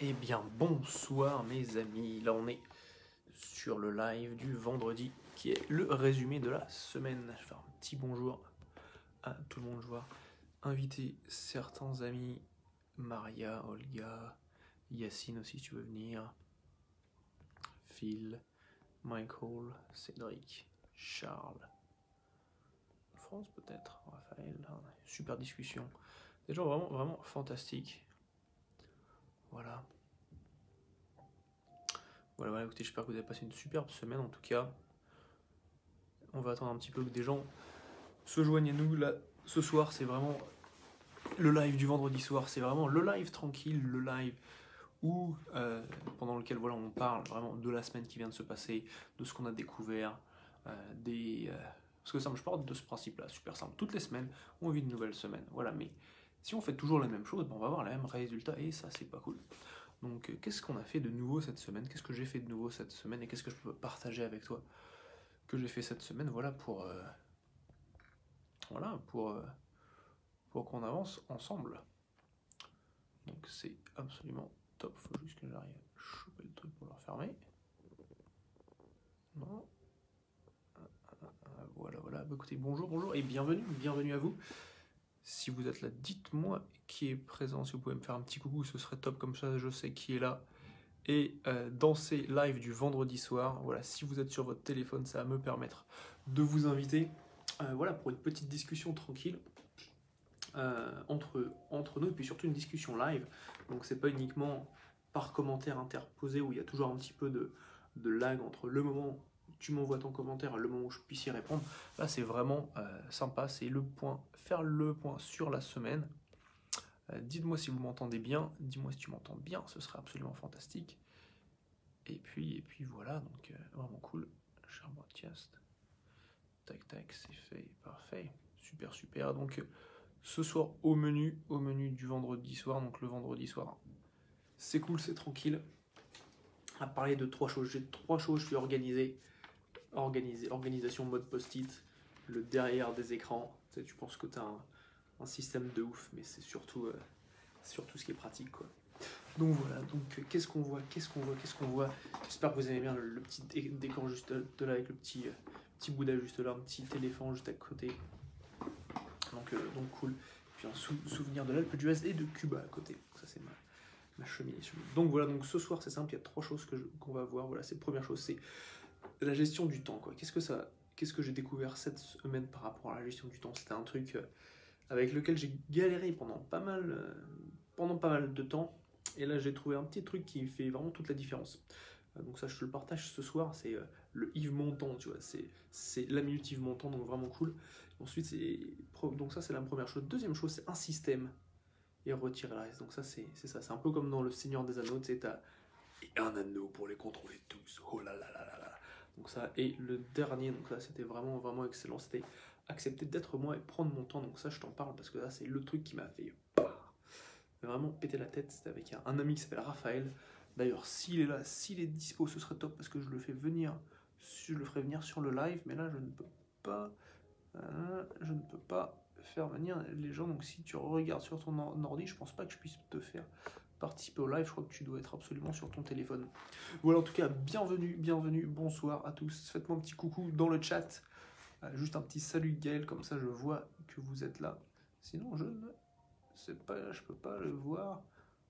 Eh bien, bonsoir mes amis, là on est sur le live du vendredi qui est le résumé de la semaine. Je vais faire un petit bonjour à tout le monde, je vois inviter certains amis, Maria, Olga, Yacine aussi si tu veux venir, Phil, Michael, Cédric, Charles, France peut-être, Raphaël, super discussion. Des gens vraiment fantastiques. Voilà. Voilà, écoutez, j'espère que vous avez passé une superbe semaine en tout cas. On va attendre un petit peu que des gens se joignent à nous. Là, ce soir, c'est vraiment le live du vendredi soir. C'est vraiment le live tranquille, le live où, pendant lequel voilà, on parle vraiment de la semaine qui vient de se passer, de ce qu'on a découvert, parce que ça, je parle de ce principe-là, super simple. Toutes les semaines, on vit une nouvelle semaine. Voilà, mais si on fait toujours la même chose, on va avoir les mêmes résultats et ça, c'est pas cool. Donc, qu'est-ce qu'on a fait de nouveau cette semaine? Qu'est-ce que j'ai fait de nouveau cette semaine? Et qu'est-ce que je peux partager avec toi que j'ai fait cette semaine? Voilà, pour qu'on avance ensemble. Donc, c'est absolument top. Faut juste que j'arrive à choper le truc pour le refermer. Non. Voilà. Bah, écoutez, bonjour et bienvenue à vous. Si vous êtes là, dites-moi qui est présent. Si vous pouvez me faire un petit coucou, ce serait top. Comme ça, je sais qui est là. Et dans ces lives du vendredi soir, voilà, si vous êtes sur votre téléphone, ça va me permettre de vous inviter, voilà, pour une petite discussion tranquille entre nous, et puis surtout une discussion live. Donc c'est pas uniquement par commentaire interposé où il y a toujours un petit peu de lag entre le moment où tu m'envoies ton commentaire et le moment où je puisse y répondre. Là c'est vraiment sympa, c'est faire le point sur la semaine. Dites-moi si vous m'entendez bien, dis-moi si tu m'entends bien, ce serait absolument fantastique. Et puis voilà, donc vraiment cool. Share broadcast. Tac, c'est fait, parfait. Super. Donc ce soir au menu du vendredi soir, donc le vendredi soir. C'est cool, c'est tranquille. À parler de 3 choses. J'ai 3 choses, je suis organisation mode post-it, le derrière des écrans. Tu penses que tu as un système de ouf, mais c'est surtout ce qui est pratique, quoi. Donc voilà, qu'est-ce qu'on voit? J'espère que vous aimez bien le petit décor juste de là avec le petit Bouddha juste là, un petit éléphant juste à côté. Donc cool. Puis un souvenir de l'Alpe d'Huez et de Cuba à côté. Ça c'est ma cheminée. Donc voilà, donc ce soir c'est simple, il y a 3 choses qu'on va voir. Voilà, c'est la première chose, c'est la gestion du temps, quoi. Qu'est-ce que j'ai découvert cette semaine par rapport à la gestion du temps? C'était un truc avec lequel j'ai galéré pendant pas mal de temps. Et là j'ai trouvé un petit truc qui fait vraiment toute la différence. Donc ça je te le partage ce soir, c'est le Yves Montand, tu vois, c'est la minute Yves Montand, donc vraiment cool. Ensuite donc ça c'est la première chose. Deuxième chose, c'est un système et retirer le reste. Donc ça c'est ça, c'est un peu comme dans le Seigneur des Anneaux, tu sais, t'as un anneau pour les contrôler tous. Oh là là là là là. Donc ça, et le dernier, donc là c'était vraiment excellent, c'était accepter d'être moi et prendre mon temps. Donc ça je t'en parle parce que là c'est le truc qui m'a fait vraiment péter la tête. C'était avec un ami qui s'appelle Raphaël. D'ailleurs, s'il est là, s'il est dispo, ce serait top parce que je le ferai venir sur le live, mais là je ne peux pas faire venir les gens. Donc si tu regardes sur ton ordi, je pense pas que je puisse te faire participer au live. Je crois que tu dois être absolument sur ton téléphone. Voilà, en tout cas, bienvenue, bonsoir à tous. Faites-moi un petit coucou dans le chat. Juste un petit salut Gaël, comme ça je vois que vous êtes là. Sinon je peux pas le voir.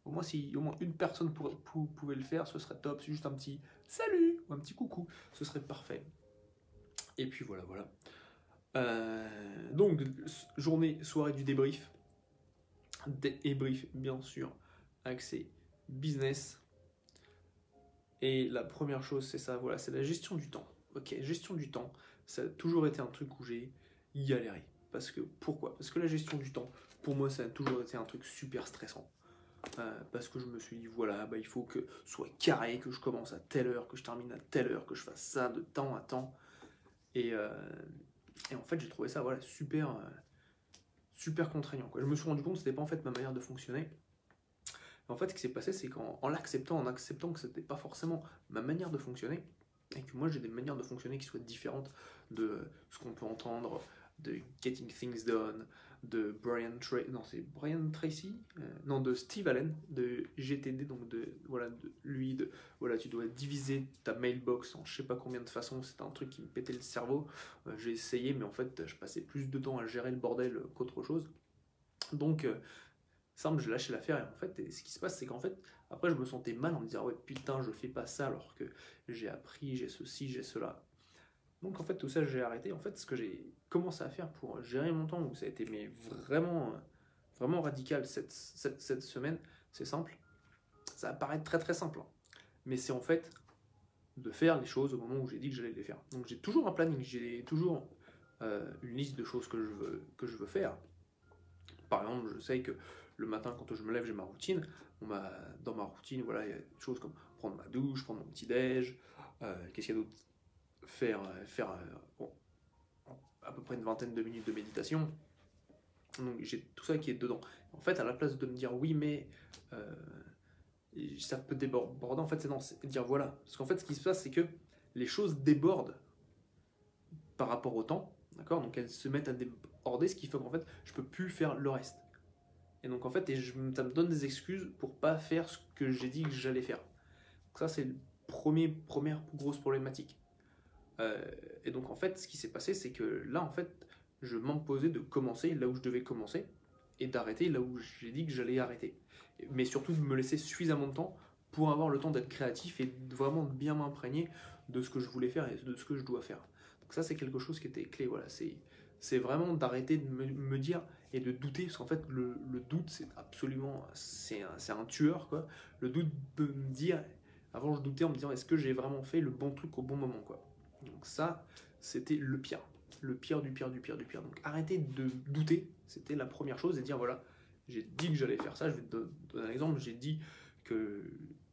Au moins, si au moins une personne pouvait le faire, ce serait top. C'est juste un petit salut ou un petit coucou, ce serait parfait. Et puis voilà. Donc, soirée du débrief. Débrief, bien sûr, accès business. Et la première chose, c'est ça, voilà, c'est la gestion du temps. Ok, gestion du temps, ça a toujours été un truc où j'ai galéré. Pourquoi? Parce que la gestion du temps, pour moi, ça a toujours été un truc super stressant. Parce que je me suis dit, voilà, il faut que ce soit carré, que je commence à telle heure, que je termine à telle heure, que je fasse ça de temps à temps. Et en fait, j'ai trouvé ça voilà, super contraignant, quoi. Je me suis rendu compte que c'était pas en fait ma manière de fonctionner. En fait, ce qui s'est passé, c'est en acceptant que c'était pas forcément ma manière de fonctionner, et que moi j'ai des manières de fonctionner qui soient différentes de ce qu'on peut entendre de Getting Things Done, de Brian Tracy, non, de Steve Allen, de GTD, donc voilà, tu dois diviser ta mailbox en je sais pas combien de façons, c'était un truc qui me pétait le cerveau, j'ai essayé, mais en fait, je passais plus de temps à gérer le bordel qu'autre chose, donc, simple, je lâchais l'affaire, et en fait, ce qui se passe, c'est qu'en fait, après, je me sentais mal en me disant, ouais, putain, je fais pas ça, alors que j'ai appris, j'ai ceci, j'ai cela. Donc en fait tout ça j'ai arrêté. En fait ce que j'ai commencé à faire pour gérer mon temps, où ça a été mais vraiment radical cette semaine, c'est simple. Ça va paraître très très simple, hein. Mais c'est en fait de faire les choses au moment où j'ai dit que j'allais les faire. Donc j'ai toujours un planning, j'ai toujours une liste de choses que je veux faire. Par exemple, je sais que le matin quand je me lève j'ai ma routine. Dans ma routine, voilà, il y a des choses comme prendre ma douche, prendre mon petit déj, qu'est-ce qu'il y a d'autre, faire bon, à peu près une vingtaine de minutes de méditation. Donc j'ai tout ça qui est dedans. En fait, à la place de me dire oui, mais ça peut déborder, en fait, c'est dire voilà. Parce qu'en fait, ce qui se passe, c'est que les choses débordent par rapport au temps, d'accord. Donc elles se mettent à déborder, ce qui fait qu'en fait, je peux plus faire le reste. Et donc en fait, ça me donne des excuses pour pas faire ce que j'ai dit que j'allais faire. Donc ça, c'est la première grosse problématique. Et donc en fait, ce qui s'est passé, c'est que là, en fait, je m'imposais de commencer là où je devais commencer et d'arrêter là où j'ai dit que j'allais arrêter. Mais surtout de me laisser suffisamment de temps pour avoir le temps d'être créatif et vraiment de bien m'imprégner de ce que je voulais faire et de ce que je dois faire. Donc ça, c'est quelque chose qui était clé. Voilà, c'est vraiment d'arrêter de me dire et de douter, parce qu'en fait, le doute, c'est absolument, c'est un tueur, quoi. Le doute peut me dire, avant je doutais en me disant, est-ce que j'ai vraiment fait le bon truc au bon moment, quoi. Donc ça, c'était le pire du pire. Donc arrêtez de douter, c'était la première chose, et dire voilà, j'ai dit que j'allais faire ça. Je vais te donner un exemple. J'ai dit que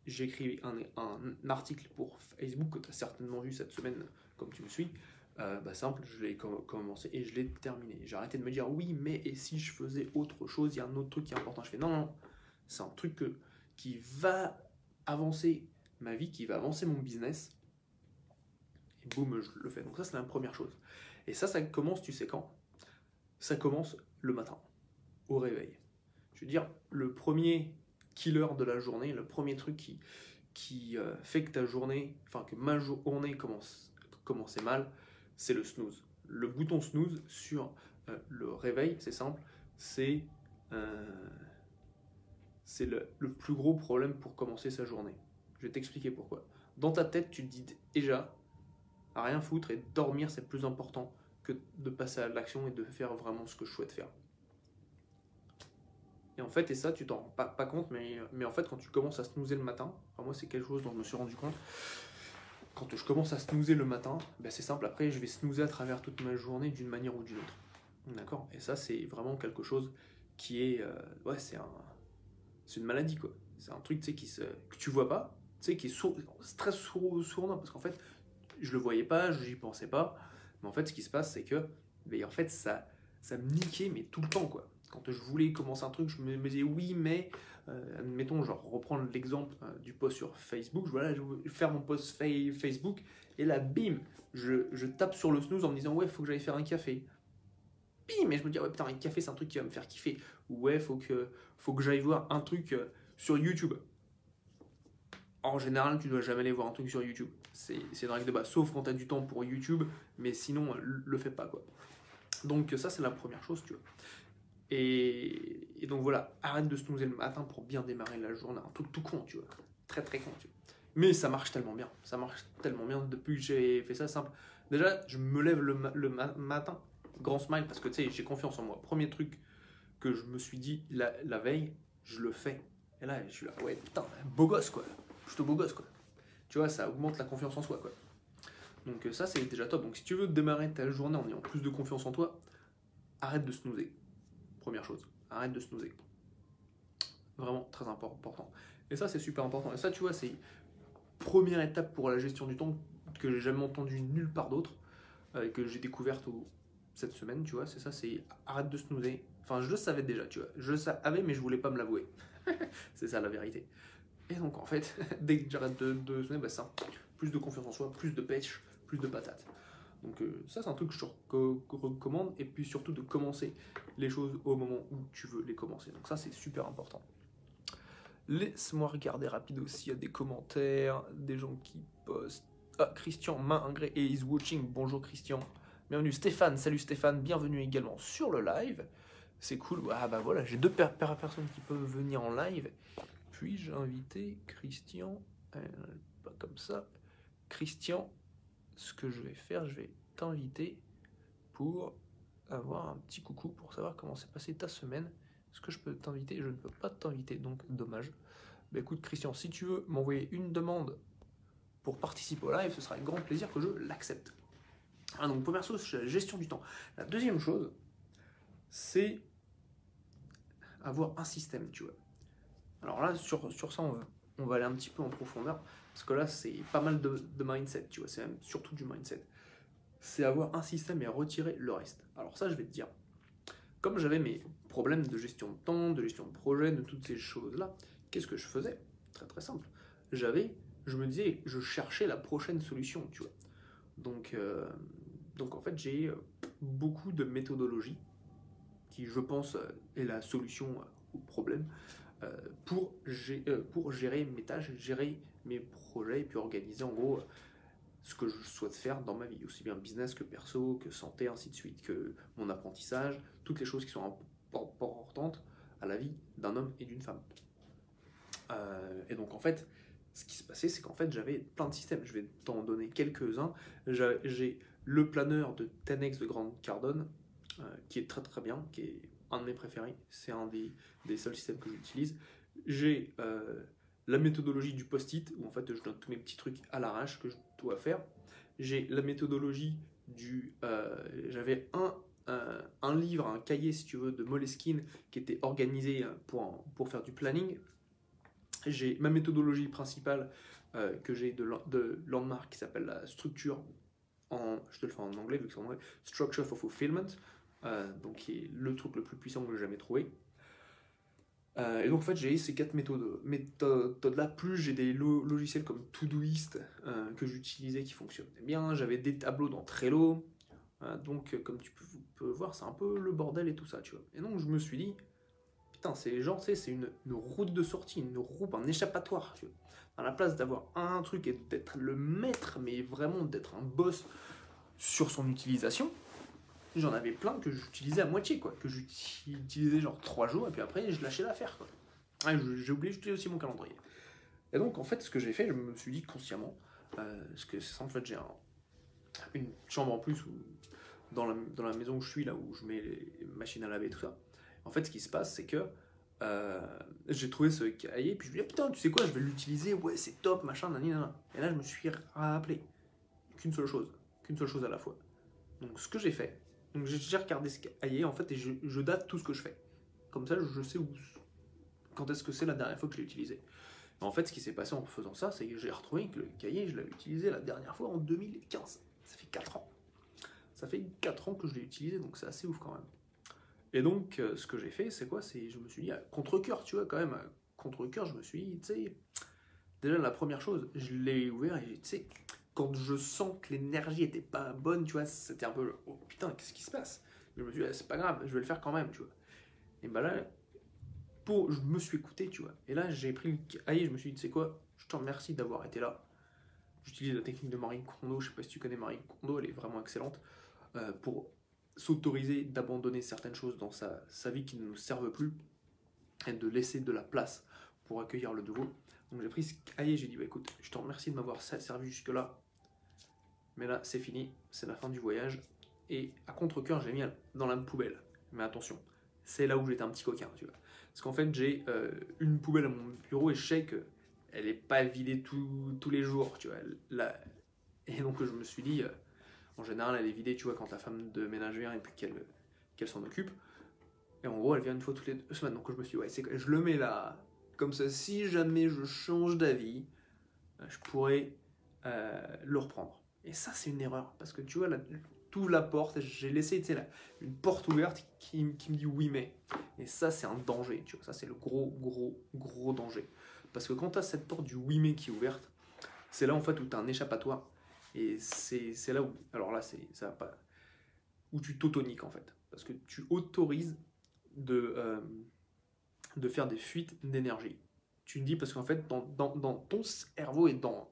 j'écris un article pour Facebook que tu as certainement vu cette semaine comme tu me suis. Simple, je l'ai commencé et je l'ai terminé. J'ai arrêté de me dire oui, mais et si je faisais autre chose, il y a un autre truc qui est important. Je fais non, c'est un truc qui va avancer ma vie, qui va avancer mon business. Et boum, je le fais. Donc ça, c'est la première chose. Et ça commence, tu sais quand? Ça commence le matin, au réveil. Je veux dire, le premier killer de la journée, le premier truc qui fait que ta journée, enfin que ma journée commençait mal, c'est le snooze. Le bouton snooze sur le réveil, c'est simple, c'est le plus gros problème pour commencer sa journée. Je vais t'expliquer pourquoi. Dans ta tête, tu te dis déjà, à rien foutre, et dormir c'est plus important que de passer à l'action et de faire vraiment ce que je souhaite faire. Et en fait, et ça tu t'en rends pas compte, mais en fait quand tu commences à snoozer le matin, enfin moi c'est quelque chose dont je me suis rendu compte, quand je commence à snoozer le matin, c'est simple, après je vais snoozer à travers toute ma journée d'une manière ou d'une autre. D'accord. Et ça c'est vraiment quelque chose qui est, c'est une maladie quoi. C'est un truc que tu vois pas, qui est très sournois, parce qu'en fait je le voyais pas, j'y pensais pas, mais en fait ce qui se passe c'est que en fait ça me niquait mais tout le temps quoi. Quand je voulais commencer un truc, je me disais oui, mais admettons, genre reprendre l'exemple du post sur Facebook, je veux faire mon post Facebook, et là bim, je tape sur le snooze en me disant ouais, faut que j'aille faire un café. Bim, et je me dis ouais putain, un café c'est un truc qui va me faire kiffer. Ouais, faut que j'aille voir un truc sur YouTube. En général, tu dois jamais aller voir un truc sur YouTube. C'est une règle de base, sauf quand tu as du temps pour YouTube, mais sinon, le fais pas quoi. Donc ça, c'est la première chose, tu vois. Et donc voilà, arrête de snoozer le matin pour bien démarrer la journée. Un truc tout con, tu vois. Très très con, tu vois. Mais ça marche tellement bien. Ça marche tellement bien depuis que j'ai fait ça simple. Déjà, je me lève le matin, grand smile, parce que tu sais, j'ai confiance en moi. Premier truc que je me suis dit la veille, je le fais. Et là, je suis là, ouais, putain, beau gosse quoi. Plutôt beau gosse quoi. Tu vois, ça augmente la confiance en soi quoi. Donc ça, c'est déjà top. Donc si tu veux démarrer ta journée en ayant plus de confiance en toi, arrête de snoozer. Première chose, arrête de snoozer. Vraiment très important. Et ça, c'est super important. Et ça, tu vois, c'est première étape pour la gestion du temps que j'ai jamais entendu nulle part d'autre, et que j'ai découverte cette semaine, tu vois, c'est ça, c'est arrête de snoozer. Enfin, je le savais déjà, tu vois. Je le savais, mais je voulais pas me l'avouer. C'est ça la vérité. Et donc, en fait, dès que j'arrête de snoozer, ça, plus de confiance en soi, plus de pêche, plus de patates. Donc ça, c'est un truc que je te recommande, et puis surtout de commencer les choses au moment où tu veux les commencer. Donc ça, c'est super important. Laisse-moi regarder rapide aussi, il y a des commentaires, des gens qui postent. Ah, Christian Maingré et is watching. Bonjour Christian. Bienvenue Stéphane. Salut Stéphane. Bienvenue également sur le live. C'est cool. Ah bah voilà, j'ai deux personnes qui peuvent venir en live. Puis-je inviter Christian, pas comme ça. Christian, ce que je vais faire, je vais t'inviter pour avoir un petit coucou, pour savoir comment s'est passée ta semaine. Est-ce que je peux t'inviter? Je ne peux pas t'inviter, donc dommage. Bah écoute Christian, si tu veux m'envoyer une demande pour participer au live, ce sera avec grand plaisir que je l'accepte. Ah, donc première chose, c'est la gestion du temps. La deuxième chose, c'est avoir un système, tu vois. Alors là, sur ça, on va aller un petit peu en profondeur, parce que là, c'est pas mal de mindset, tu vois, c'est même surtout du mindset. C'est avoir un système et retirer le reste. Alors ça, je vais te dire, comme j'avais mes problèmes de gestion de temps, de gestion de projet, de toutes ces choses-là, qu'est-ce que je faisais? Très très simple. Je me disais, je cherchais la prochaine solution, tu vois. Donc en fait, j'ai beaucoup de méthodologies qui, je pense, est la solution au problème pour gérer mes tâches, gérer mes projets et puis organiser en gros ce que je souhaite faire dans ma vie, aussi bien business que perso, que santé, ainsi de suite, que mon apprentissage, toutes les choses qui sont importantes à la vie d'un homme et d'une femme. Et donc en fait, ce qui se passait, c'est qu'en fait j'avais plein de systèmes. Je vais t'en donner quelques-uns. J'ai le planeur de 10X de Grant Cardone, qui est très très bien, qui est un de mes préférés. C'est un des seuls systèmes que j'utilise. J'ai la méthodologie du post-it, où en fait je note tous mes petits trucs à l'arrache que je dois faire. J'ai la méthodologie du... j'avais un livre, un cahier si tu veux, de Moleskine qui était organisé pour faire du planning. J'ai ma méthodologie principale que j'ai de Landmark qui s'appelle la structure, je te le fais en anglais vu que c'est en anglais, Structure for Fulfillment, donc qui est le truc le plus puissant que j'ai jamais trouvé. Et donc en fait j'ai ces 4 méthodes-là, plus j'ai des logiciels comme Todoist que j'utilisais qui fonctionnaient bien, j'avais des tableaux dans Trello, donc comme tu peux voir c'est un peu le bordel et tout ça, tu vois. Et donc je me suis dit, putain, c'est genre, tu sais, c'est une route de sortie, un échappatoire, tu vois. À la place d'avoir un truc et d'être le maître, mais vraiment d'être un boss sur son utilisation, j'en avais plein que j'utilisais à moitié, quoi. Que j'utilisais genre 3 jours, et puis après, je lâchais l'affaire, quoi. Ah, j'ai oublié d'utiliser aussi mon calendrier. Et donc, en fait, ce que j'ai fait, je me suis dit consciemment, parce que c'est ça, en fait, j'ai une chambre en plus dans la maison où je suis, là où je mets les machines à laver et tout ça. En fait, ce qui se passe, c'est que j'ai trouvé ce cahier, puis je me dis, putain, tu sais quoi, je vais l'utiliser, ouais, c'est top, machin, nanana. Et là, je me suis rappelé qu'une seule chose à la fois. Donc, ce que j'ai fait, donc j'ai regardé ce cahier, en fait, et je date tout ce que je fais. Comme ça, je sais quand est-ce que c'est la dernière fois que je l'ai utilisé. Et en fait, ce qui s'est passé en faisant ça, c'est que j'ai retrouvé que le cahier, je l'avais utilisé la dernière fois en 2015. Ça fait 4 ans. Ça fait 4 ans que je l'ai utilisé, donc c'est assez ouf quand même. Et donc, ce que j'ai fait, c'est quoi? Je me suis dit, à contre-cœur, tu vois, quand même, à contre-cœur, je me suis dit, tu sais, déjà, la première chose, je l'ai ouvert et, tu sais, quand je sens que l'énergie était pas bonne, tu vois, c'était un peu, oh putain, qu'est-ce qui se passe? Je me suis dit, c'est pas grave, je vais le faire quand même, tu vois. Et bah là, je me suis écouté, tu vois. Et là, j'ai pris le cahier, je me suis dit, tu sais quoi, je te remercie d'avoir été là. J'utilise la technique de Marie Kondo, je sais pas si tu connais Marie Kondo, elle est vraiment excellente, pour s'autoriser d'abandonner certaines choses dans sa vie qui ne nous servent plus et de laisser de la place pour accueillir le nouveau. Donc j'ai pris ce cahier, j'ai dit bah écoute, je te remercie de m'avoir servi jusque là, mais là c'est fini, c'est la fin du voyage. Et à contre-cœur, j'ai mis dans la poubelle. Mais attention, c'est là où j'étais un petit coquin, tu vois. Parce qu'en fait, j'ai une poubelle à mon bureau et je sais qu'elle n'est pas vidée tous les jours, tu vois. Et donc je me suis dit, en général, elle est vidée, tu vois, quand la femme de ménage vient et puis qu'elle s'en occupe. Et en gros, elle vient une fois toutes les 2 semaines. Donc je me suis dit, ouais, je le mets là. Comme ça, si jamais je change d'avis, je pourrais le reprendre. Et ça, c'est une erreur. Parce que tu vois, tu ouvres la porte, j'ai laissé une porte ouverte qui me dit oui, mais. Et ça, c'est un danger. Tu vois, ça, c'est le gros danger. Parce que quand tu as cette porte du oui, mais qui est ouverte, c'est là en fait où tu as un échappatoire. Et c'est là où, alors là, ça va pas, où tu t'autoniques en fait. Parce que tu autorises de faire des fuites d'énergie. Tu me dis, parce qu'en fait, dans ton cerveau et dans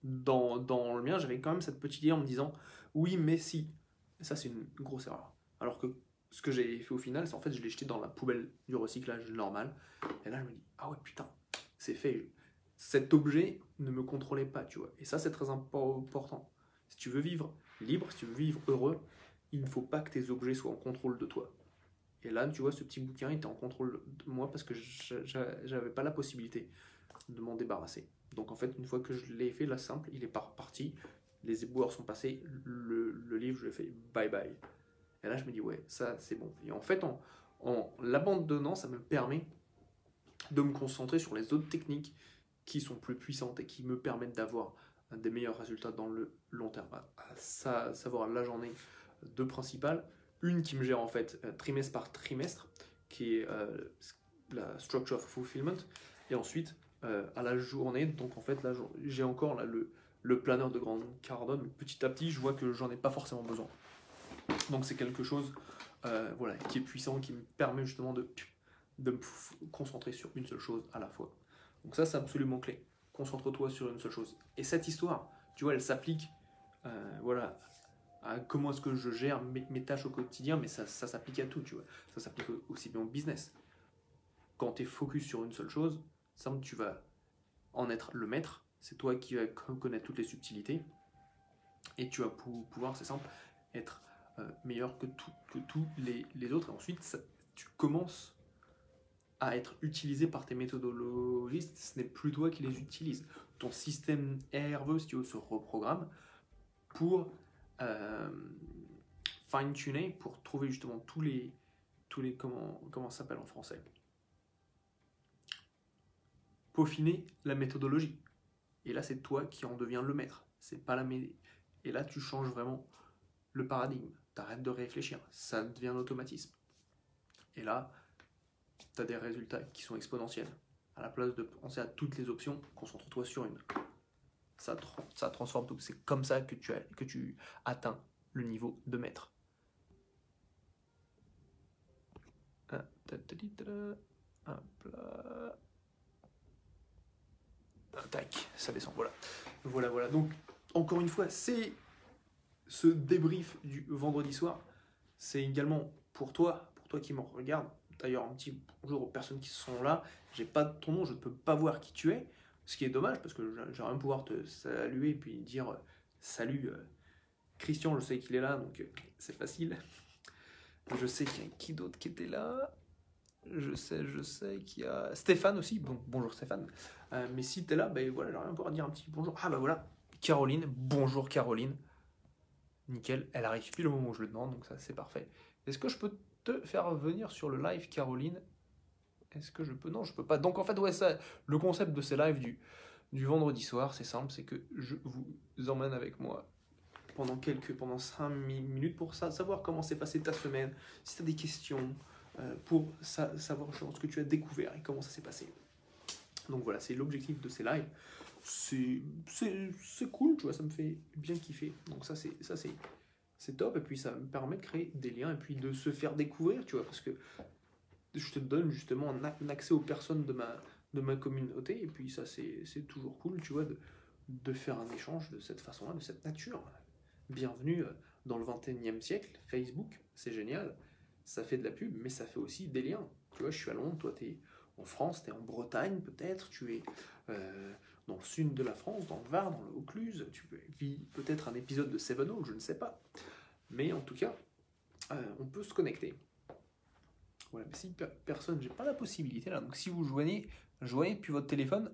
le mien, j'avais quand même cette petite idée en me disant, oui, mais si. Et ça, c'est une grosse erreur. Alors que ce que j'ai fait au final, c'est en fait, je l'ai jeté dans la poubelle du recyclage normal. Et là, je me dis, ah ouais, putain, c'est fait. Cet objet ne me contrôlait pas, tu vois. Et ça, c'est très important. Si tu veux vivre libre, si tu veux vivre heureux, il ne faut pas que tes objets soient en contrôle de toi. Et là, tu vois, ce petit bouquin était en contrôle de moi parce que j'avais pas la possibilité de m'en débarrasser. Donc en fait, une fois que je l'ai fait, la simple, il est parti, les éboueurs sont passés, le livre, je l'ai fait bye bye. Et là, je me dis, ouais, ça c'est bon. Et en fait, en l'abandonnant, ça me permet de me concentrer sur les autres techniques qui sont plus puissantes et qui me permettent d'avoir des meilleurs résultats dans le long terme. À savoir, là j'en ai deux principales. Une qui me gère en fait trimestre par trimestre, qui est la Structure of Fulfillment, et ensuite à la journée. Donc en fait là j'ai encore là, le planeur de Grant Cardone, mais petit à petit je vois que j'en ai pas forcément besoin. Donc c'est quelque chose voilà, qui est puissant, qui me permet justement de me concentrer sur une seule chose à la fois. Donc ça c'est absolument clé. Concentre-toi sur une seule chose. Et cette histoire, tu vois, elle s'applique voilà, à comment est-ce que je gère mes tâches au quotidien, mais ça s'applique à tout, tu vois. Ça s'applique aussi bien au business. Quand tu es focus sur une seule chose, simple, tu vas en être le maître. C'est toi qui vas connaître toutes les subtilités. Et tu vas pouvoir, c'est simple, être meilleur que tous les autres. Et ensuite, tu commences à être utilisé par tes méthodologistes. Ce n'est plus toi qui les utilises. Ton système nerveux, si tu veux, se reprogramme pour fine-tuner, pour trouver justement tous les comment ça s'appelle en français, peaufiner la méthodologie. Et là, c'est toi qui en deviens le maître. C'est pas et là, tu changes vraiment le paradigme. T'arrêtes de réfléchir. Ça devient un automatisme. Et là, tu as des résultats qui sont exponentiels. À la place de penser à toutes les options, concentre-toi sur une. Ça transforme tout. C'est comme ça que tu atteins le niveau de maître. Hop là. Tac, ça descend, voilà. Donc, encore une fois, c'est ce débrief du vendredi soir. C'est également pour toi qui me regarde. D'ailleurs, un petit bonjour aux personnes qui sont là. J'ai pas ton nom, je ne peux pas voir qui tu es. Ce qui est dommage parce que j'aimerais bien pouvoir te saluer et puis dire salut Christian, je sais qu'il est là, donc c'est facile. Je sais qu'il y a qui d'autre qui était là. Je sais qu'il y a Stéphane aussi. Bon, bonjour Stéphane. Mais si tu es là, ben voilà, j'aimerais bien pouvoir dire un petit bonjour. Ah bah voilà, Caroline. Bonjour Caroline. Nickel, elle arrive pile au moment où je le demande, donc ça c'est parfait. Est-ce que je peux te faire venir sur le live, Caroline? Est-ce que je peux? Non, je peux pas. Donc en fait, ouais, ça, le concept de ces lives du vendredi soir, c'est simple, c'est que je vous emmène avec moi pendant 5 minutes pour savoir comment s'est passée ta semaine, si tu as des questions, pour savoir ce que tu as découvert et comment ça s'est passé. Donc voilà, c'est l'objectif de ces lives. C'est cool, tu vois, ça me fait bien kiffer. Donc ça c'est top, et puis ça me permet de créer des liens et puis de se faire découvrir, tu vois, parce que je te donne justement un accès aux personnes de ma communauté, et puis ça c'est toujours cool, tu vois, de faire un échange de cette façon-là, de cette nature. Bienvenue dans le 21e siècle, Facebook, c'est génial, ça fait de la pub, mais ça fait aussi des liens. Tu vois, je suis à Londres, toi t'es en France, t'es en Bretagne peut-être, tu es dans le sud de la France, dans le Var, dans le Vaucluse, tu vis peut-être un épisode de Seven Hall, je ne sais pas. Mais en tout cas, on peut se connecter. Voilà, mais si personne, j'ai pas la possibilité là, donc si vous joignez depuis votre téléphone,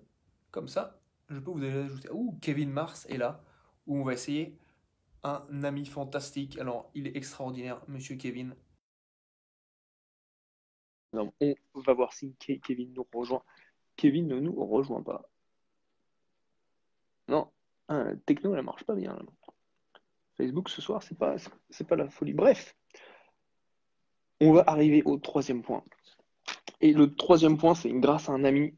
comme ça, je peux vous ajouter. Ouh, Kevin Mars est là, où on va essayer un ami fantastique. Alors, il est extraordinaire, monsieur Kevin. Non, on va voir si Kevin nous rejoint. Kevin ne nous rejoint pas. Non, techno, elle marche pas bien. Là. Facebook ce soir, c'est pas la folie. Bref, on va arriver au troisième point. Et le troisième point, c'est grâce à un ami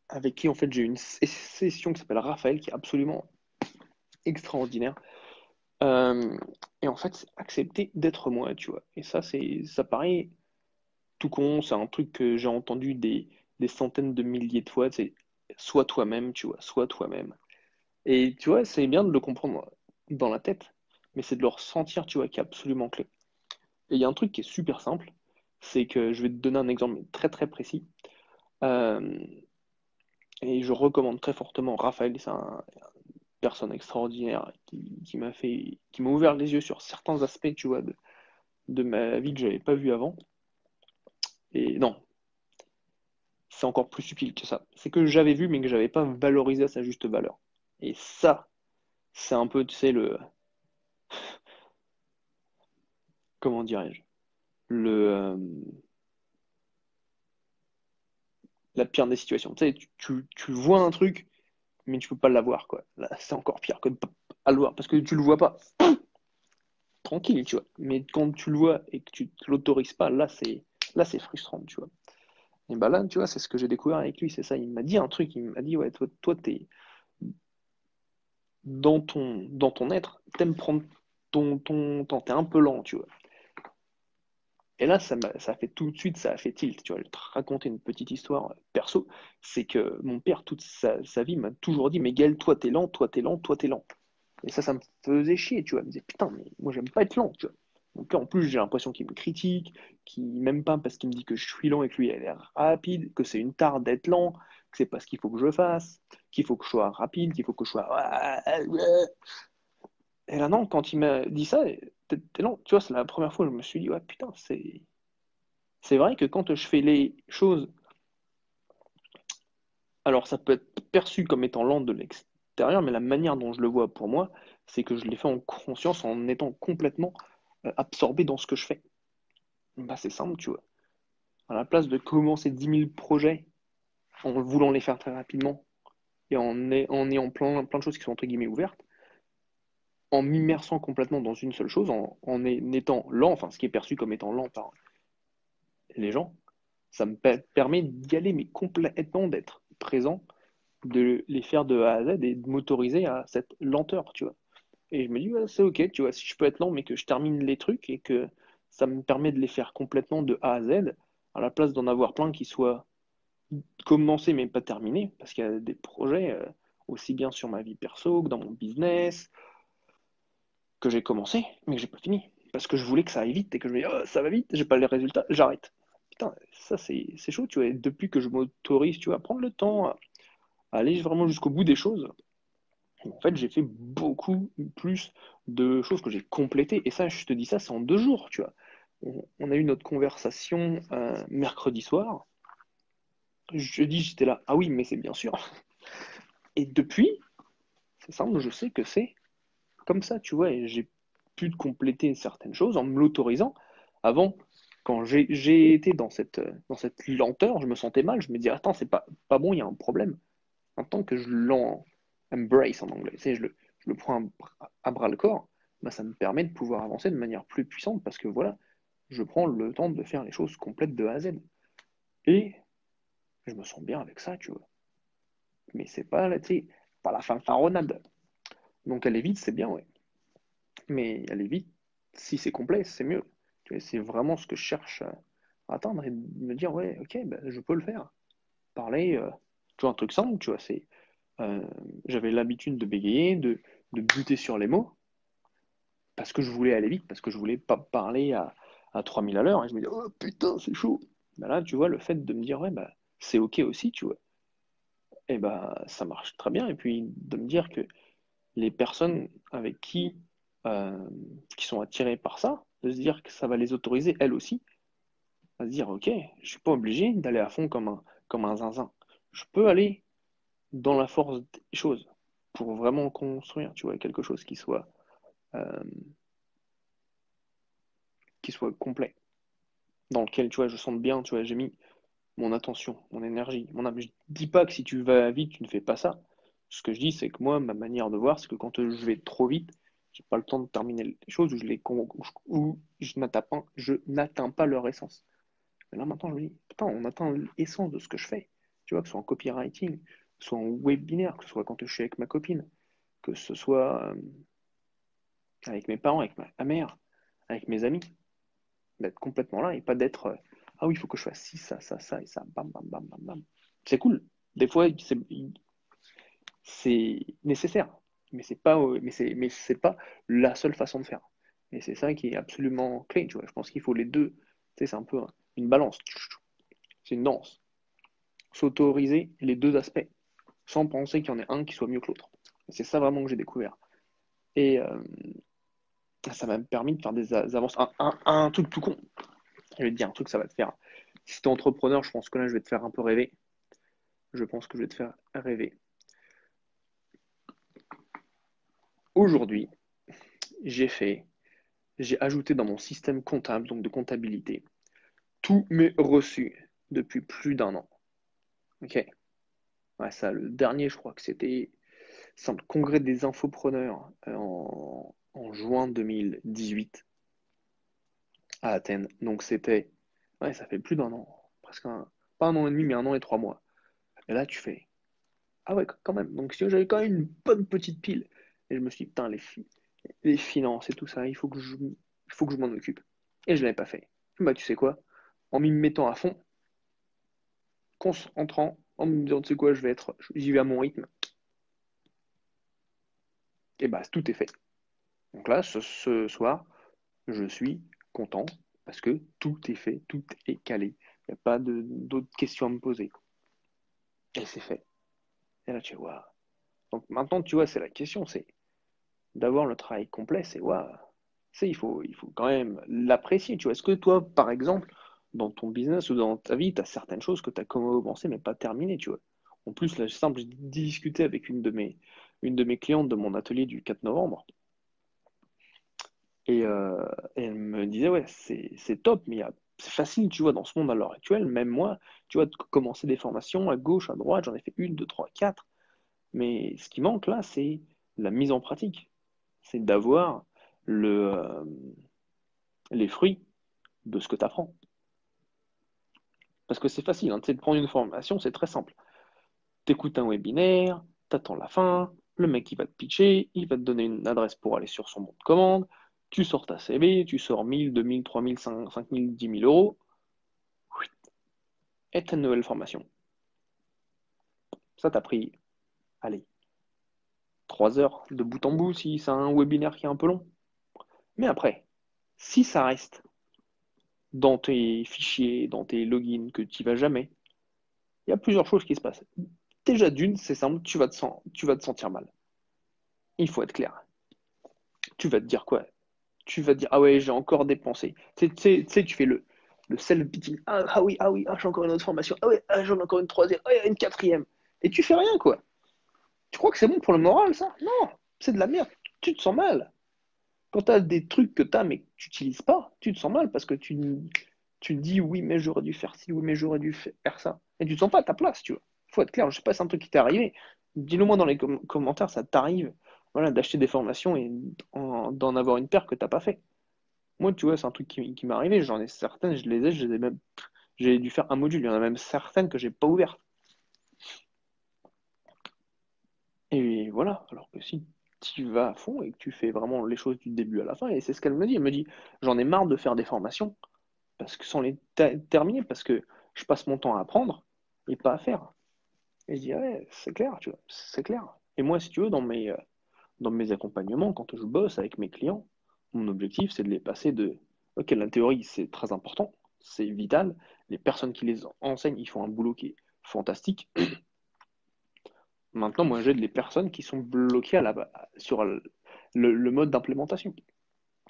avec qui en fait j'ai eu une session qui s'appelle Raphaël, qui est absolument extraordinaire. Euh, et en fait, c'est accepter d'être moi, tu vois. Et ça paraît tout con, c'est un truc que j'ai entendu des centaines de milliers de fois, c'est sois toi-même, tu vois, sois toi-même. Et tu vois, c'est bien de le comprendre dans la tête, mais c'est de le ressentir, tu vois, qui est absolument clé. Et il y a un truc qui est super simple, c'est que je vais te donner un exemple très très précis. Euh, et je recommande très fortement Raphaël, c'est une personne extraordinaire qui m'a ouvert les yeux sur certains aspects, tu vois, de ma vie que j'avais pas vu avant. Et non, c'est encore plus subtil que ça. C'est que j'avais vu, mais que j'avais pas valorisé à sa juste valeur. Et ça, c'est un peu, tu sais, comment dirais-je, le, la pire des situations. Tu sais, tu vois un truc, mais tu peux pas l'avoir, quoi. Là, c'est encore pire que de pas le voir, parce que tu le vois pas. Tranquille, tu vois. Mais quand tu le vois et que tu te l'autorises pas, là, c'est frustrant, tu vois. Et bah là, tu vois, c'est ce que j'ai découvert avec lui, c'est ça. Il m'a dit un truc, il m'a dit, ouais, toi, t'es dans ton être, t'aimes prendre ton temps, t'es un peu lent, tu vois. Et là, ça a fait tout de suite, ça a fait tilt, tu vois. Je vais te raconter une petite histoire perso. C'est que mon père, toute sa vie, m'a toujours dit, mais Gaël, toi, t'es lent, toi, t'es lent, toi, t'es lent. Et ça me faisait chier, tu vois. Il me disait, putain, mais moi, j'aime pas être lent, tu vois. Donc là, en plus, j'ai l'impression qu'il me critique, qu'il m'aime pas parce qu'il me dit que je suis lent et que lui, il a l'air rapide, que c'est une tare d'être lent, que c'est pas ce qu'il faut que je fasse, qu'il faut que je sois rapide, qu'il faut que je sois. Et là, non, quand il m'a dit ça, t'es lent, tu vois, c'est la première fois que je me suis dit, ouais, putain, c'est vrai que quand je fais les choses, alors ça peut être perçu comme étant lent de l'extérieur, mais la manière dont je le vois pour moi, c'est que je l'ai fait en conscience, en étant complètement absorbé dans ce que je fais. Bah, c'est simple, tu vois. À la place de commencer 10 000 projets en voulant les faire très rapidement et en ayant plein de choses qui sont entre guillemets ouvertes, en m'immersant complètement dans une seule chose, en étant lent, enfin ce qui est perçu comme étant lent par les gens, ça me permet d'y aller, mais complètement d'être présent, de les faire de A à Z et de m'autoriser à cette lenteur, tu vois. Et je me dis, ouais, c'est ok, tu vois, si je peux être lent, mais que je termine les trucs et que ça me permet de les faire complètement de A à Z, à la place d'en avoir plein qui soient commencés mais pas terminés, parce qu'il y a des projets, aussi bien sur ma vie perso que dans mon business, que j'ai commencé, mais que j'ai pas fini. Parce que je voulais que ça aille vite et que je me dis, oh, ça va vite, j'ai pas les résultats, j'arrête. Putain, ça c'est chaud, tu vois. Et depuis que je m'autorise, tu vois, à prendre le temps, à aller vraiment jusqu'au bout des choses, en fait, j'ai fait beaucoup plus de choses que j'ai complétées. Et ça, je te dis ça, c'est en 2 jours, tu vois. On a eu notre conversation mercredi soir. Jeudi, j'étais là, ah oui, mais c'est bien sûr. Et depuis, c'est simple, je sais que c'est comme ça, tu vois. Et j'ai pu compléter certaines choses en me l'autorisant. Avant, quand j'ai été dans cette lenteur, je me sentais mal. Je me disais, attends, c'est pas bon, il y a un problème. Maintenant que je l'embrace en anglais, tu sais, je le prends à bras le corps, bah, ça me permet de pouvoir avancer de manière plus puissante parce que voilà, je prends le temps de faire les choses complètes de A à Z. Et je me sens bien avec ça, tu vois. Mais c'est pas, tu sais, pas la fanfaronnade. Donc aller vite, c'est bien, ouais. Mais aller vite, si c'est complet, c'est mieux. Tu vois, c'est vraiment ce que je cherche à atteindre et de me dire, ouais, ok, bah, je peux le faire. Parler, tu vois, un truc simple, tu vois, euh, j'avais l'habitude de bégayer, de buter sur les mots, parce que je voulais aller vite, parce que je voulais pas parler à 3000 à l'heure, et je me disais, oh putain, c'est chaud. Bah là, tu vois, le fait de me dire, ouais, bah, c'est ok aussi, tu vois, et bah, ça marche très bien, et puis de me dire que les personnes avec qui sont attirées par ça, de se dire que ça va les autoriser, elles aussi, à se dire, ok, je suis pas obligé d'aller à fond comme un zinzin. Je peux aller dans la force des choses pour vraiment construire, tu vois, quelque chose euh, qui soit complet, dans lequel, tu vois, je sens bien, tu vois, j'ai mis mon attention, mon énergie, mon âme. Je dis pas que si tu vas vite, tu ne fais pas ça. Ce que je dis, c'est que moi, ma manière de voir, c'est que quand je vais trop vite, j'ai pas le temps de terminer les choses où je n'atteins pas leur essence. Mais là, maintenant, je me dis, putain, on atteint l'essence de ce que je fais. Tu vois, que ce soit en copywriting, que ce soit en webinaire, que ce soit quand je suis avec ma copine, que ce soit avec mes parents, avec ma mère, avec mes amis, d'être complètement là et pas d'être ah oui, il faut que je fasse ci, ça et ça, bam, bam, bam, bam, bam. C'est cool. Des fois, c'est nécessaire, mais c'est pas la seule façon de faire. Et c'est ça qui est absolument clé, tu vois. Je pense qu'il faut les deux. Tu sais, c'est un peu une balance. C'est une danse. S'autoriser les deux aspects, sans penser qu'il y en ait un qui soit mieux que l'autre. Et c'est ça vraiment que j'ai découvert. Et ça m'a permis de faire des avances. Un truc tout con. Je vais te dire un truc, ça va te faire. Si t'es entrepreneur, je pense que là, je vais te faire un peu rêver. Je pense que je vais te faire rêver. Aujourd'hui, j'ai ajouté dans mon système comptable, donc de comptabilité, tous mes reçus depuis plus d'1 an. Ok. Ouais, ça, le dernier, je crois que c'était le congrès des infopreneurs en juin 2018 à Athènes. Donc c'était, ouais, ça fait plus d'1 an, pas 1 an et demi, mais 1 an et 3 mois. Et là, tu fais, ah ouais, quand même. Donc si j'avais quand même une bonne petite pile. Et je me suis dit, putain, les finances et tout ça, il faut que je m'en occupe. Et je ne l'avais pas fait. Bah, tu sais quoi? En m'y mettant à fond, concentrant, en me disant, tu sais quoi, j'y vais à mon rythme. Et bah, tout est fait. Donc là, ce soir, je suis content parce que tout est fait, tout est calé. Il n'y a pas d'autres questions à me poser. Et c'est fait. Et là, tu vois. Donc maintenant, tu vois, c'est la question, c'est d'avoir le travail complet, c'est waouh. Il faut quand même l'apprécier. Tu vois, est-ce que toi, par exemple, dans ton business ou dans ta vie, tu as certaines choses que tu as commencé mais pas terminées, tu vois. En plus, là, c'est simple, j'ai discuté avec une de mes clientes de mon atelier du 4 novembre. Et, elle me disait, ouais, c'est top, mais c'est facile, tu vois, dans ce monde à l'heure actuelle, même moi, tu vois, de commencer des formations à gauche, à droite, j'en ai fait une, deux, trois, quatre. Mais ce qui manque là, c'est la mise en pratique. C'est d'avoir les fruits de ce que tu apprends. Parce que c'est facile, hein, tu sais, de prendre une formation, c'est très simple. Tu écoutes un webinaire, tu attends la fin, le mec il va te pitcher, il va te donner une adresse pour aller sur son bon de commande, tu sors ta CV, tu sors 1000, 2000, 3000, 5000, 10 000 euros, et t'as une nouvelle formation. Ça t'a pris, allez, 3 heures de bout en bout si c'est un webinaire qui est un peu long. Mais après, si ça reste dans tes fichiers, dans tes logins, que tu n'y vas jamais, il y a plusieurs choses qui se passent. Déjà d'une, c'est simple, tu vas te sentir mal. Il faut être clair. Tu vas te dire quoi? Tu vas te dire, ah ouais, j'ai encore dépensé. Tu fais le self-beating. Ah oui, j'ai encore une autre formation. Ah ouais, j'en ai encore une troisième. Ah, une quatrième. Et tu fais rien, quoi. Tu crois que c'est bon pour le moral, ça? Non, c'est de la merde. Tu te sens mal. Quand tu as des trucs que tu as mais que tu n'utilises pas, tu te sens mal parce que tu te dis, oui, mais j'aurais dû faire ci, oui, mais j'aurais dû faire ça. Et tu te sens pas à ta place, tu vois. Faut être clair, je sais pas si c'est un truc qui t'est arrivé. Dis-le moi dans les commentaires, ça t'arrive voilà, d'acheter des formations et d'en avoir une paire que t'as pas fait. Moi, tu vois, c'est un truc qui m'est arrivé. J'en ai certaines, je les ai même. J'ai dû faire un module. Il y en a même certaines que j'ai pas ouvertes. Et voilà. Alors que si tu vas à fond et que tu fais vraiment les choses du début à la fin, et c'est ce qu'elle me dit. Elle me dit, j'en ai marre de faire des formations parce que sans les terminer, parce que je passe mon temps à apprendre et pas à faire. Et je dis, ouais, c'est clair, tu vois, c'est clair. Et moi, si tu veux, dans mes accompagnements, quand je bosse avec mes clients, mon objectif, c'est de les passer de, ok, la théorie, c'est très important, c'est vital, les personnes qui les enseignent, ils font un boulot qui est fantastique. Maintenant, moi, j'aide les personnes qui sont bloquées sur le mode d'implémentation.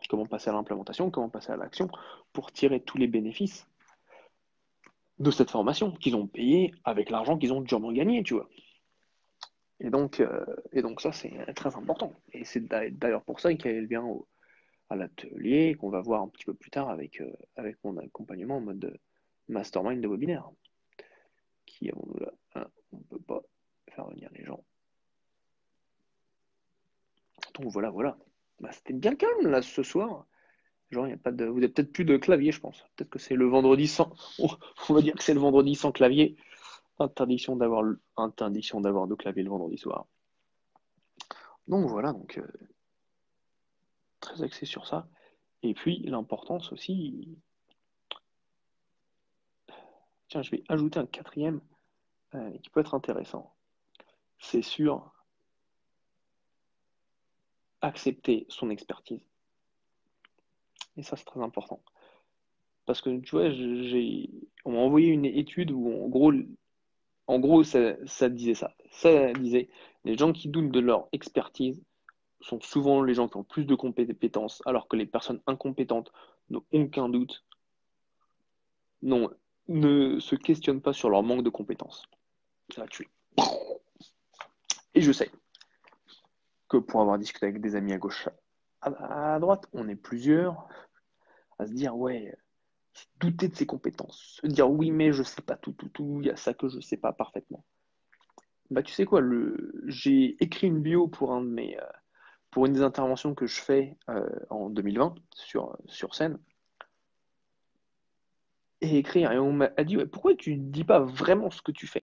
Comment passer à l'implémentation, comment passer à l'action pour tirer tous les bénéfices de cette formation qu'ils ont payé avec l'argent qu'ils ont durement gagné, tu vois. Et donc ça, c'est très important. Et c'est d'ailleurs pour ça qu'elle vient à l'atelier, qu'on va voir un petit peu plus tard avec mon accompagnement en mode mastermind de webinaire. Qui avons-nous là? On ne peut pas faire venir les gens. Donc voilà, voilà. Bah, c'était bien calme là ce soir. Genre, y a pas de. Vous n'avez peut-être plus de clavier, je pense. Peut-être que c'est le vendredi sans. On va dire que c'est le vendredi sans clavier. Interdiction d'avoir de clavier le vendredi soir. Donc voilà, donc très axé sur ça. Et puis l'importance aussi, tiens, je vais ajouter un quatrième qui peut être intéressant. C'est sur accepter son expertise. Et ça, c'est très important. Parce que tu vois, on m'a envoyé une étude où en gros ça disait ça. Ça disait, les gens qui doutent de leur expertise sont souvent les gens qui ont plus de compétences, alors que les personnes incompétentes n'ont aucun doute, non, ne se questionnent pas sur leur manque de compétences. Ça va tuer. Et je sais que pour avoir discuté avec des amis à gauche, à droite, on est plusieurs à se dire, ouais, douter de ses compétences, se dire, oui, mais je sais pas tout, il y a ça que je sais pas parfaitement. Bah, tu sais quoi, j'ai écrit une bio pour une des interventions que je fais en 2020 sur scène, et écrire, et on m'a dit, ouais, pourquoi tu dis pas vraiment ce que tu fais?